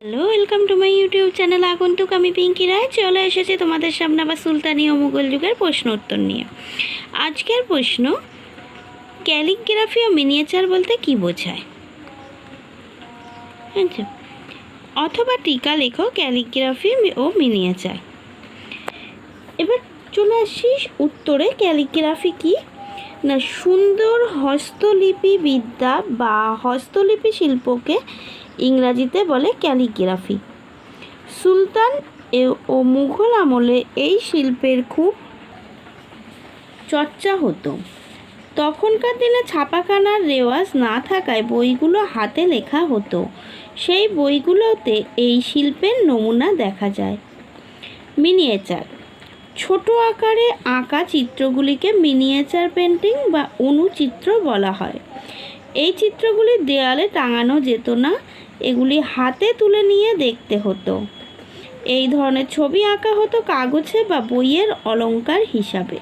Hello, welcome to my YouTube channel আগন্তুক। আমি পিঙ্কি রায় চলে এসেছি তোমাদের সামনে আবার সুলতানি ও মুঘল যুগের প্রশ্ন উত্তর নিয়ে। আজকের প্রশ্ন, ক্যালিগ্রাফি ও মিনিয়েচার বলতে কি বোঝায়? আচ্ছা, অথবা টিকা লেখো ক্যালিগ্রাফি ও মিনিয়েচার। এবার চলে আসি উত্তরে। ক্যালিগ্রাফি কি না, সুন্দর হস্তলিপি বিদ্যা বা হস্তলিপি শিল্পকে ইংরাজিতে বলে ক্যালিগ্রাফি। সুলতান ও মুঘল আমলে এই শিল্পের খুব চর্চা হতো। তখনকার দিনে ছাপাখানার রেওয়াজ না থাকায় বইগুলো হাতে লেখা হতো। সেই বইগুলোতে এই শিল্পের নমুনা দেখা যায়। মিনিয়েচার, ছোট আকারে আঁকা চিত্রগুলিকে মিনিয়েচার পেন্টিং বা অণুচিত্র বলা হয়। এই চিত্রগুলি দেয়ালে টাঙানো যেত না, এগুলি হাতে তুলে নিয়ে দেখতে হতো। এই ধরনের ছবি আঁকা হতো কাগজে বা বইয়ের অলংকার হিসাবে।